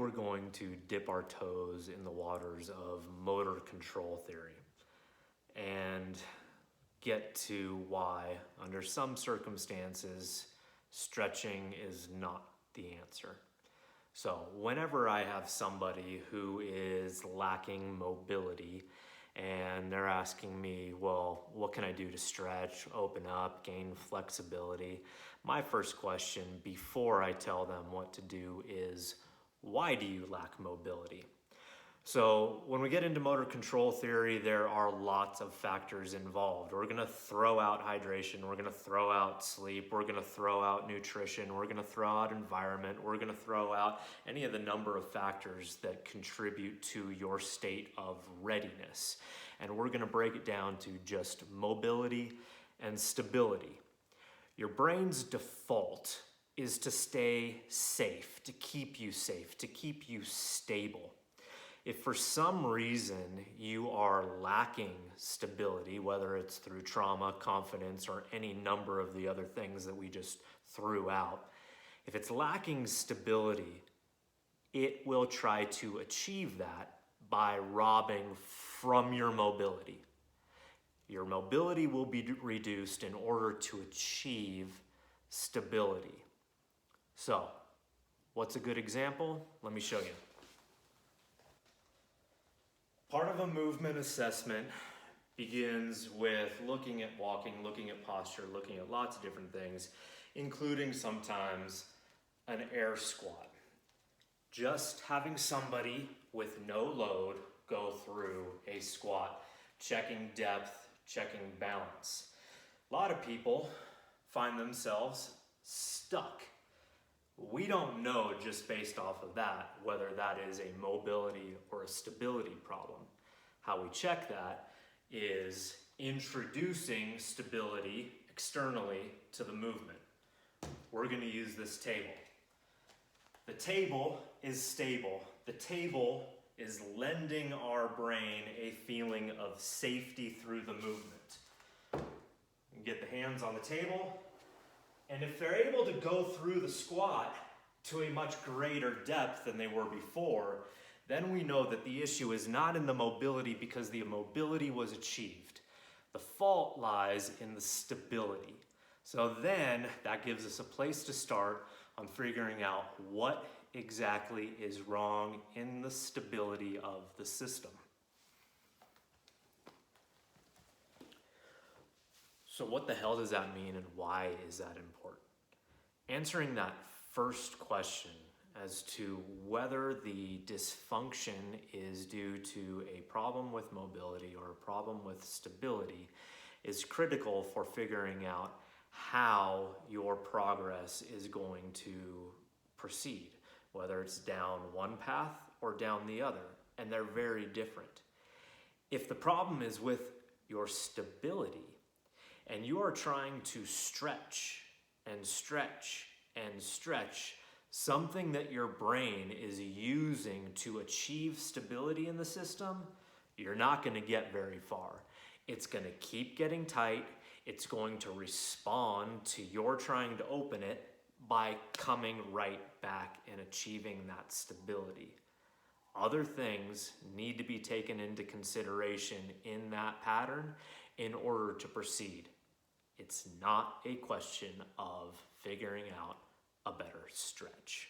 we're going to dip our toes in the waters of motor control theory and get to why, under some circumstances, stretching is not the answer. So whenever I have somebody who is lacking mobility and they're asking me, well, what can I do to stretch, open up, gain flexibility? My first question before I tell them what to do is, why do you lack mobility? So when we get into motor control theory, there are lots of factors involved. We're gonna throw out hydration, we're gonna throw out sleep, we're gonna throw out nutrition, we're gonna throw out environment, we're gonna throw out any of the number of factors that contribute to your state of readiness. And we're gonna break it down to just mobility and stability. Your brain's default is to stay safe, to keep you stable. If for some reason you are lacking stability, whether it's through trauma, confidence, or any number of the other things that we just threw out, if it's lacking stability, it will try to achieve that by robbing from your mobility. Your mobility will be reduced in order to achieve stability. So, what's a good example? Let me show you. Part of a movement assessment begins with looking at walking, looking at posture, looking at lots of different things, including sometimes an air squat. Just having somebody with no load go through a squat, checking depth, checking balance. A lot of people find themselves stuck. We don't know just based off of that whether that is a mobility or a stability problem. How we check that is introducing stability externally to the movement. We're going to use this table. The table is stable. The table is lending our brain a feeling of safety through the movement. You get the hands on the table. And if they're able to go through the squat to a much greater depth than they were before, then we know that the issue is not in the mobility because the mobility was achieved. The fault lies in the stability. So then that gives us a place to start on figuring out what exactly is wrong in the stability of the system. So what the hell does that mean and why is that important? Answering that first question as to whether the dysfunction is due to a problem with mobility or a problem with stability is critical for figuring out how your progress is going to proceed, whether it's down one path or down the other, and they're very different. If the problem is with your stability, and you are trying to stretch and stretch and stretch something that your brain is using to achieve stability in the system, you're not going to get very far. It's going to keep getting tight. It's going to respond to your trying to open it by coming right back and achieving that stability. Other things need to be taken into consideration in that pattern in order to proceed. It's not a question of figuring out a better stretch.